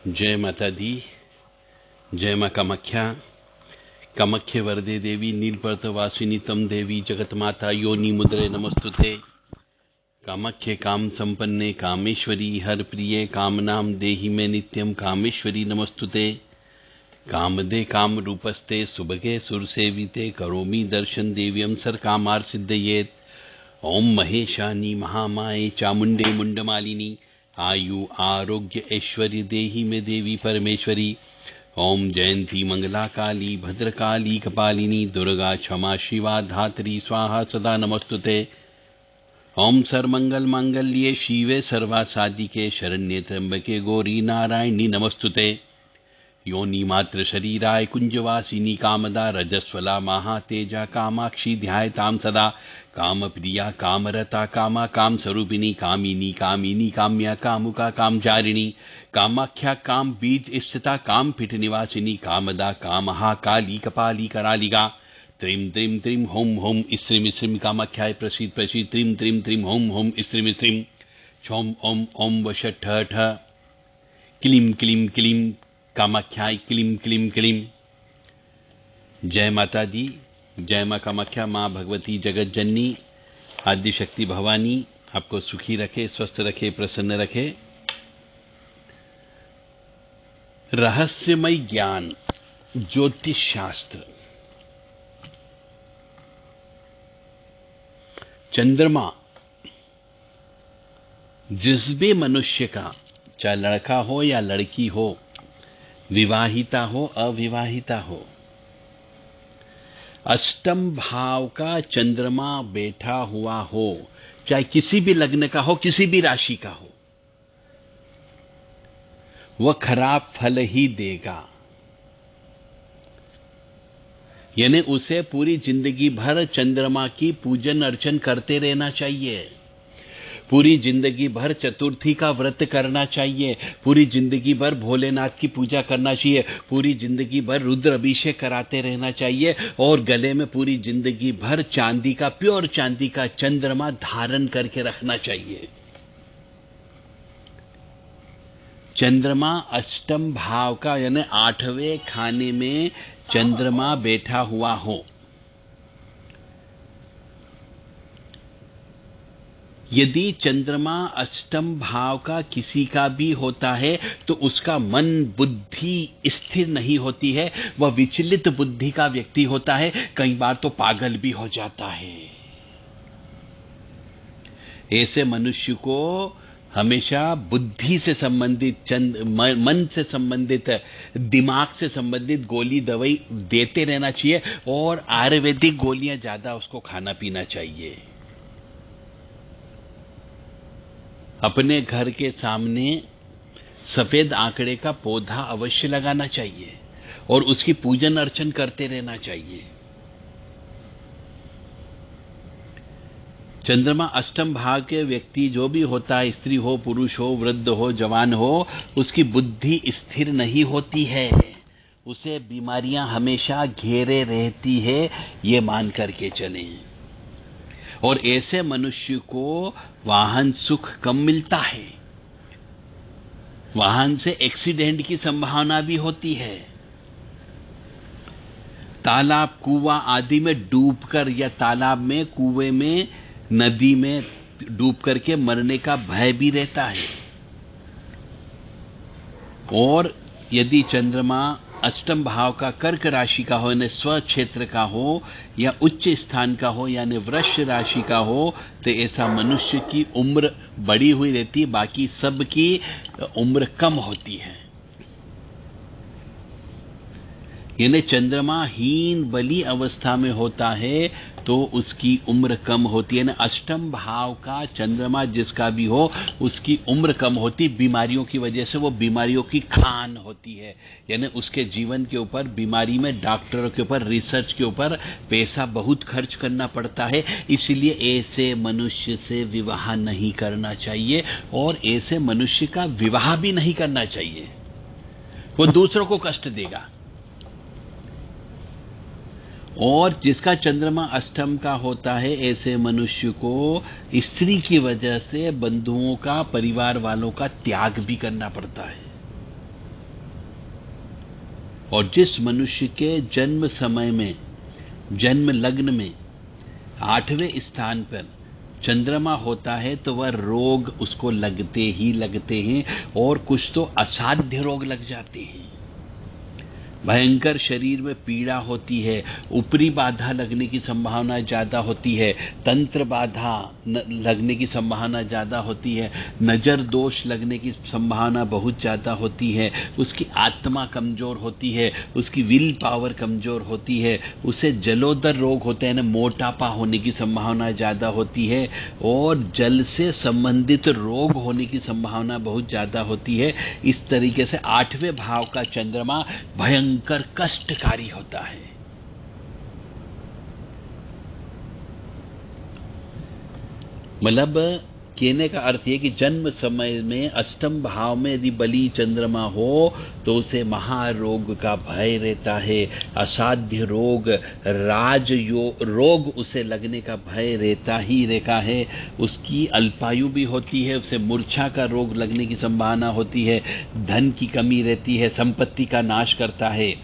जय माता दी। जय मां कामाख्या। कामाख्य वरदे देवी नीलपर्वतवासिनी तम देवी जगतमाता योनि मुद्रे नमस्तुते। कामाख्य काम संपन्ने कामेश्वरी हर प्रिये कामनाम देहि में नित्यम कामेश्वरी नमस्तुते। कामदे काम रूपस्ते सुभगे सुरसेविते करोमि दर्शन देव्यम सर कामार सिद्धयेत। ओम महेशानी महामाये चामुंडे मुंडमालिनी आयु आरोग्य ऐश्वर्य देहि में देवी परमेश्वरी। ओम जयंती मंगला काली भद्रकाली कपालिनी दुर्गा क्षमा शिवा धात्री स्वाहा सदा नमस्तुते। ओम सर्वमंगल मांगल्ये शिवे सर्वासादिके शरण्ये त्र्यंबके गौरी नारायणी नमस्तुते। योनि मात्र शरीराय कुंजवासिनी कामदा रजस्वला महातेजा कामाक्षी ध्यायताम सदा। काम प्रिया कामरता कामा काम स्वरूपिणी कामिनी कामिनी काम्या कामुका कामचारिणी कामाख्या काम बीज स्थिता काम पीठ निवासिनी कामदा कामहा काली कपाली करालिका। त्रिम त्रिम त्रिम होम होम स्त्रीम स्त्रीम कामाख्याय प्रसीद प्रसीद त्रिम त्रिम त्रिम home home stream stream छोम Om Om वश ठ ठ क्लीम क्लीम क्लीम कामाख्याय क्लीम क्लीम क्लीम। जय माता दी। जय मां कामाख्या। मां भगवती जगत जननी आदि शक्ति भवानी आपको सुखी रखे, स्वस्थ रखे, प्रसन्न रखे। रहस्यमय ज्ञान ज्योतिष शास्त्र। चंद्रमा जिस भी मनुष्य का, चाहे लड़का हो या लड़की हो, विवाहिता हो अविवाहिता हो, अष्टम भाव का चंद्रमा बैठा हुआ हो, चाहे किसी भी लग्न का हो, किसी भी राशि का हो, वह खराब फल ही देगा। यानी उसे पूरी जिंदगी भर चंद्रमा की पूजन अर्चन करते रहना चाहिए, पूरी जिंदगी भर चतुर्थी का व्रत करना चाहिए, पूरी जिंदगी भर भोलेनाथ की पूजा करना चाहिए, पूरी जिंदगी भर रुद्र अभिषेक कराते रहना चाहिए और गले में पूरी जिंदगी भर चांदी का, प्योर चांदी का चंद्रमा धारण करके रखना चाहिए। चंद्रमा अष्टम भाव का यानी 8वें खाने में चंद्रमा बैठा हुआ हो, यदि चंद्रमा अष्टम भाव का किसी का भी होता है तो उसका मन बुद्धि स्थिर नहीं होती है, वह विचलित बुद्धि का व्यक्ति होता है, कई बार तो पागल भी हो जाता है। ऐसे मनुष्य को हमेशा बुद्धि से संबंधित, मन से संबंधित, दिमाग से संबंधित गोली दवाई देते रहना चाहिए और आयुर्वेदिक गोलियां ज्यादा उसको खाना पीना चाहिए। अपने घर के सामने सफेद आंकड़े का पौधा अवश्य लगाना चाहिए और उसकी पूजन अर्चन करते रहना चाहिए। चंद्रमा अष्टम भाव के व्यक्ति जो भी होता है, स्त्री हो, पुरुष हो, वृद्ध हो, जवान हो, उसकी बुद्धि स्थिर नहीं होती है, उसे बीमारियां हमेशा घेरे रहती है, ये मान करके चलें। और ऐसे मनुष्य को वाहन सुख कम मिलता है, वाहन से एक्सीडेंट की संभावना भी होती है, तालाब कुआं आदि में डूबकर या तालाब में, कुएं में, नदी में डूब करके मरने का भय भी रहता है। और यदि चंद्रमा अष्टम भाव का कर्क राशि का हो, यानी स्व क्षेत्र का हो, या उच्च स्थान का हो, यानी वृष राशि का हो, तो ऐसा मनुष्य की उम्र बड़ी हुई रहती है, बाकी सबकी उम्र कम होती है। यानी चंद्रमा हीन बली अवस्था में होता है तो उसकी उम्र कम होती है। यानी अष्टम भाव का चंद्रमा जिसका भी हो उसकी उम्र कम होती, बीमारियों की वजह से वो बीमारियों की खान होती है। यानी उसके जीवन के ऊपर, बीमारी में डॉक्टरों के ऊपर, रिसर्च के ऊपर पैसा बहुत खर्च करना पड़ता है। इसलिए ऐसे मनुष्य से विवाह नहीं करना चाहिए और ऐसे मनुष्य का विवाह भी नहीं करना चाहिए, वो दूसरों को कष्ट देगा। और जिसका चंद्रमा अष्टम का होता है, ऐसे मनुष्य को स्त्री की वजह से बंधुओं का, परिवार वालों का त्याग भी करना पड़ता है। और जिस मनुष्य के जन्म समय में, जन्म लग्न में 8वें स्थान पर चंद्रमा होता है तो वह रोग उसको लगते ही लगते हैं, और कुछ तो असाध्य रोग लग जाते हैं। भयंकर शरीर में पीड़ा होती है, ऊपरी बाधा लगने की संभावना ज्यादा होती है, तंत्र बाधा लगने की संभावना ज्यादा होती है, नजर दोष लगने की संभावना बहुत ज्यादा होती है, उसकी आत्मा कमजोर होती है, उसकी विल पावर कमजोर होती है, उसे जलोदर रोग होते हैं ना, मोटापा होने की संभावना ज्यादा होती है, और जल से संबंधित रोग होने की संभावना बहुत ज्यादा होती है। इस तरीके से 8वें भाव का चंद्रमा भयंकर कष्टकारी होता है। मतलब कहने का अर्थ है कि जन्म समय में अष्टम भाव में यदि बली चंद्रमा हो तो उसे महारोग का भय रहता है, असाध्य रोग, रोग उसे लगने का भय रहता ही रहता है। उसकी अल्पायु भी होती है, उसे मूर्छा का रोग लगने की संभावना होती है, धन की कमी रहती है, संपत्ति का नाश करता है,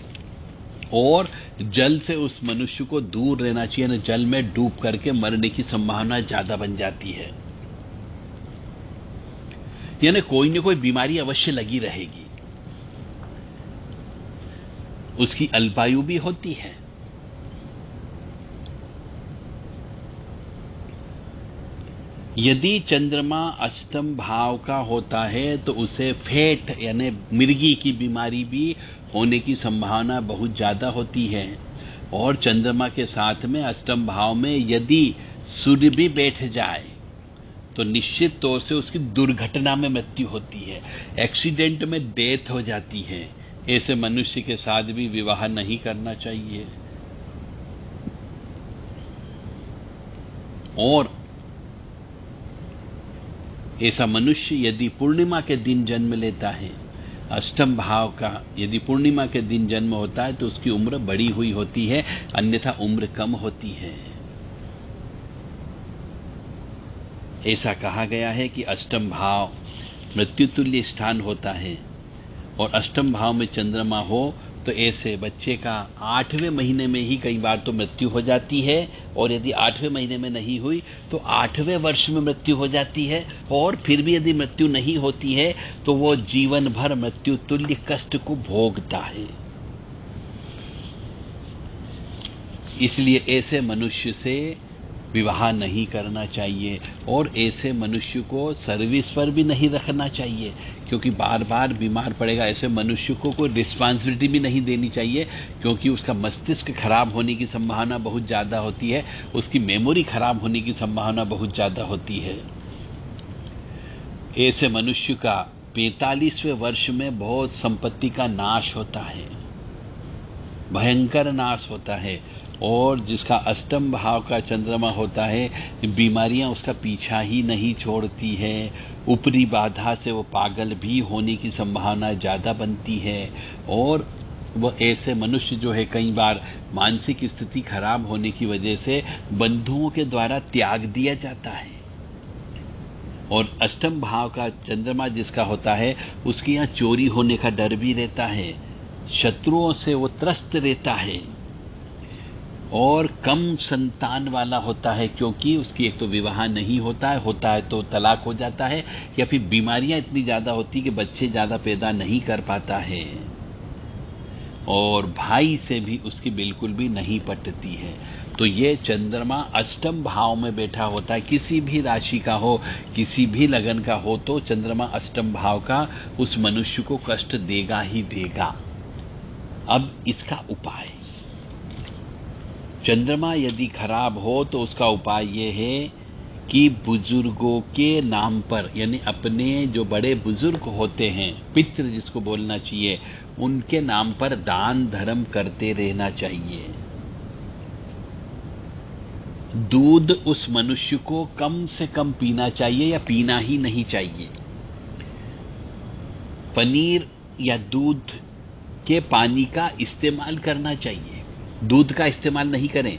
और जल से उस मनुष्य को दूर रहना चाहिए ना, जल में डूब करके मरने की संभावना ज्यादा बन जाती है। यानी कोई न कोई बीमारी अवश्य लगी रहेगी। उसकी अल्पायु भी होती है। यदि चंद्रमा अष्टम भाव का होता है तो उसे फेट यानी मिर्गी की बीमारी भी होने की संभावना बहुत ज्यादा होती है। और चंद्रमा के साथ में अष्टम भाव में यदि सूर्य भी बैठ जाए तो निश्चित तौर से उसकी दुर्घटना में मृत्यु होती है, एक्सीडेंट में डेथ हो जाती है। ऐसे मनुष्य के साथ भी विवाह नहीं करना चाहिए। और ऐसा मनुष्य यदि पूर्णिमा के दिन जन्म लेता है, अष्टम भाव का यदि पूर्णिमा के दिन जन्म होता है तो उसकी उम्र बड़ी हुई होती है, अन्यथा उम्र कम होती है। ऐसा कहा गया है कि अष्टम भाव मृत्युतुल्य स्थान होता है, और अष्टम भाव में चंद्रमा हो तो ऐसे बच्चे का 8वें महीने में ही कई बार तो मृत्यु हो जाती है, और यदि 8वें महीने में नहीं हुई तो 8वें वर्ष में मृत्यु हो जाती है, और फिर भी यदि मृत्यु नहीं होती है तो वो जीवन भर मृत्यु तुल्य कष्ट को भोगता है। इसलिए ऐसे मनुष्य से विवाह नहीं करना चाहिए, और ऐसे मनुष्य को सर्विस पर भी नहीं रखना चाहिए, क्योंकि बार बार बीमार पड़ेगा। ऐसे मनुष्य को कोई रिस्पांसिबिलिटी भी नहीं देनी चाहिए, क्योंकि उसका मस्तिष्क खराब होने की संभावना बहुत ज्यादा होती है, उसकी मेमोरी खराब होने की संभावना बहुत ज्यादा होती है। ऐसे मनुष्य का 45वें वर्ष में बहुत संपत्ति का नाश होता है, भयंकर नाश होता है। और जिसका अष्टम भाव का चंद्रमा होता है, बीमारियां उसका पीछा ही नहीं छोड़ती है, ऊपरी बाधा से वो पागल भी होने की संभावना ज्यादा बनती है। और वह ऐसे मनुष्य जो है कई बार मानसिक स्थिति खराब होने की वजह से बंधुओं के द्वारा त्याग दिया जाता है। और अष्टम भाव का चंद्रमा जिसका होता है उसके यहां चोरी होने का डर भी रहता है, शत्रुओं से वो त्रस्त रहता है, और कम संतान वाला होता है, क्योंकि उसकी एक तो विवाह नहीं होता है तो तलाक हो जाता है, या फिर बीमारियां इतनी ज्यादा होती कि बच्चे ज्यादा पैदा नहीं कर पाता है, और भाई से भी उसकी बिल्कुल भी नहीं पटती है। तो ये चंद्रमा अष्टम भाव में बैठा होता है, किसी भी राशि का हो, किसी भी लगन का हो, तो चंद्रमा अष्टम भाव का उस मनुष्य को कष्ट देगा ही देगा। अब इसका उपाय, चंद्रमा यदि खराब हो तो उसका उपाय यह है कि बुजुर्गों के नाम पर, यानी अपने जो बड़े बुजुर्ग होते हैं, पितृ जिसको बोलना चाहिए, उनके नाम पर दान धर्म करते रहना चाहिए। दूध उस मनुष्य को कम से कम पीना चाहिए, या पीना ही नहीं चाहिए। पनीर या दूध के पानी का इस्तेमाल करना चाहिए, दूध का इस्तेमाल नहीं करें।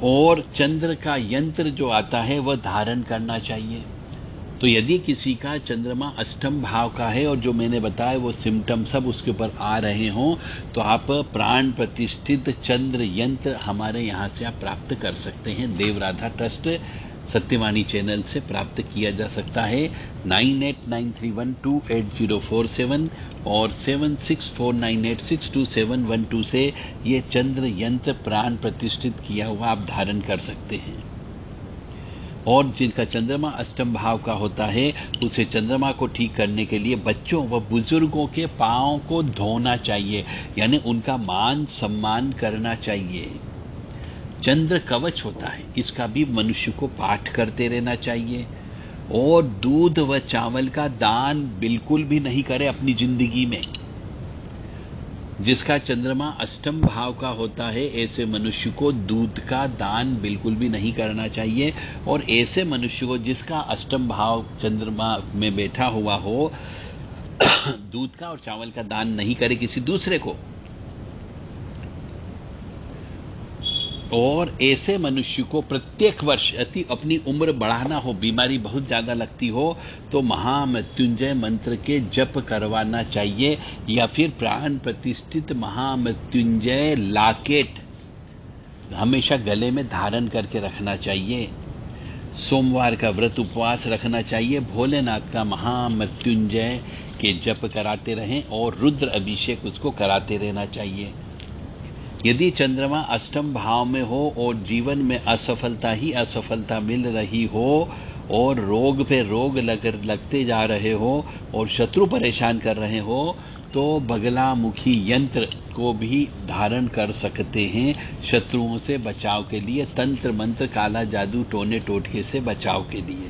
और चंद्र का यंत्र जो आता है वह धारण करना चाहिए। तो यदि किसी का चंद्रमा अष्टम भाव का है और जो मैंने बताया वो सिम्टम सब उसके ऊपर आ रहे हों, तो आप प्राण प्रतिष्ठित चंद्र यंत्र हमारे यहाँ से आप प्राप्त कर सकते हैं। देवराधा ट्रस्ट सत्यवाणी चैनल से प्राप्त किया जा सकता है। 9893128047 और 7649862712 से ये चंद्र यंत्र प्राण प्रतिष्ठित किया हुआ आप धारण कर सकते हैं। और जिनका चंद्रमा अष्टम भाव का होता है, उसे चंद्रमा को ठीक करने के लिए बच्चों व बुजुर्गों के पांव को धोना चाहिए, यानी उनका मान सम्मान करना चाहिए। चंद्र कवच होता है, इसका भी मनुष्य को पाठ करते रहना चाहिए। और दूध व चावल का दान बिल्कुल भी नहीं करे अपनी जिंदगी में। जिसका चंद्रमा अष्टम भाव का होता है, ऐसे मनुष्य को दूध का दान बिल्कुल भी नहीं करना चाहिए। और ऐसे मनुष्य को जिसका अष्टम भाव चंद्रमा में बैठा हुआ हो, दूध का और चावल का दान नहीं करे किसी दूसरे को। और ऐसे मनुष्य को प्रत्येक वर्ष यदि अपनी उम्र बढ़ाना हो, बीमारी बहुत ज्यादा लगती हो, तो महामृत्युंजय मंत्र के जप करवाना चाहिए, या फिर प्राण प्रतिष्ठित महामृत्युंजय लॉकेट हमेशा गले में धारण करके रखना चाहिए। सोमवार का व्रत उपवास रखना चाहिए। भोलेनाथ का महामृत्युंजय के जप कराते रहें और रुद्र अभिषेक उसको कराते रहना चाहिए। यदि चंद्रमा अष्टम भाव में हो और जीवन में असफलता ही असफलता मिल रही हो और रोग पे रोग लगते जा रहे हो और शत्रु परेशान कर रहे हो, तो बगलामुखी यंत्र को भी धारण कर सकते हैं शत्रुओं से बचाव के लिए, तंत्र मंत्र काला जादू टोने टोटके से बचाव के लिए।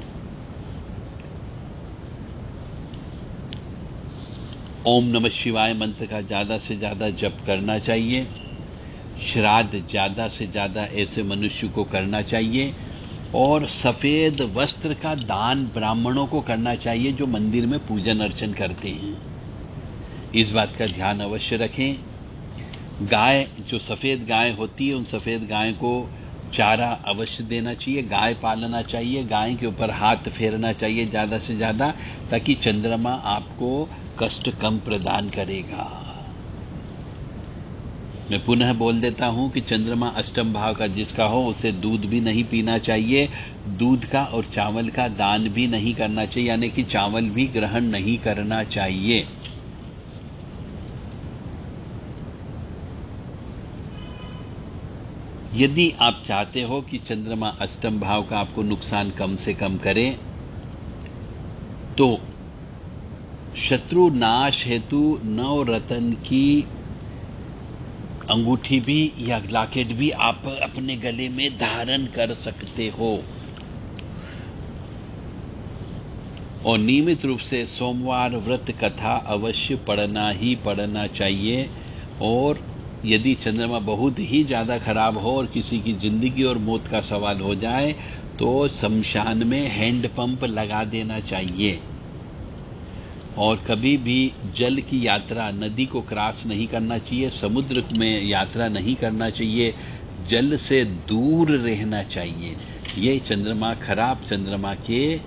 ओम नमः शिवाय मंत्र का ज्यादा से ज्यादा जप करना चाहिए। श्राद्ध ज्यादा से ज्यादा ऐसे मनुष्य को करना चाहिए। और सफेद वस्त्र का दान ब्राह्मणों को करना चाहिए जो मंदिर में पूजन अर्चन करते हैं। इस बात का ध्यान अवश्य रखें। गाय, जो सफेद गाय होती है, उन सफेद गाय को चारा अवश्य देना चाहिए। गाय पालना चाहिए। गाय के ऊपर हाथ फेरना चाहिए ज्यादा से ज्यादा, ताकि चंद्रमा आपको कष्ट कम प्रदान करेगा। मैं पुनः बोल देता हूं कि चंद्रमा अष्टम भाव का जिसका हो, उसे दूध भी नहीं पीना चाहिए। दूध का और चावल का दान भी नहीं करना चाहिए, यानी कि चावल भी ग्रहण नहीं करना चाहिए। यदि आप चाहते हो कि चंद्रमा अष्टम भाव का आपको नुकसान कम से कम करे, तो शत्रु नाश हेतु नवरत्न की अंगूठी भी या लॉकेट भी आप अपने गले में धारण कर सकते हो। और नियमित रूप से सोमवार व्रत कथा अवश्य पढ़ना ही पढ़ना चाहिए। और यदि चंद्रमा बहुत ही ज्यादा खराब हो और किसी की जिंदगी और मौत का सवाल हो जाए, तो शमशान में हैंड पंप लगा देना चाहिए। और कभी भी जल की यात्रा, नदी को क्रॉस नहीं करना चाहिए, समुद्र में यात्रा नहीं करना चाहिए, जल से दूर रहना चाहिए। ये चंद्रमा, खराब चंद्रमा के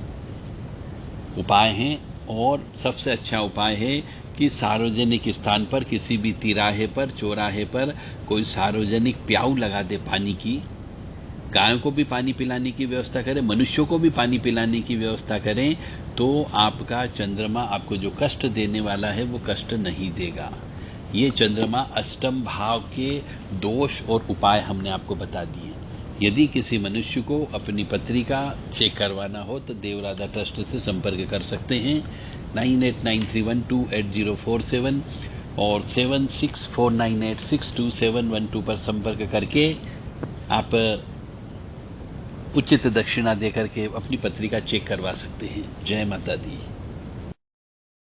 उपाय हैं। और सबसे अच्छा उपाय है कि सार्वजनिक स्थान पर, किसी भी तिराहे पर, चौराहे पर कोई सार्वजनिक प्याऊ लगा दे पानी की। गायों को भी पानी पिलाने की व्यवस्था करें, मनुष्यों को भी पानी पिलाने की व्यवस्था करें, तो आपका चंद्रमा आपको जो कष्ट देने वाला है वो कष्ट नहीं देगा। ये चंद्रमा अष्टम भाव के दोष और उपाय हमने आपको बता दिए। यदि किसी मनुष्य को अपनी पत्रिका चेक करवाना हो तो देवराधा ट्रस्ट से संपर्क कर सकते हैं। 9893128047 और 7649862712 पर संपर्क करके आप उचित दक्षिणा देकर के अपनी पत्रिका चेक करवा सकते हैं। जय माता दी।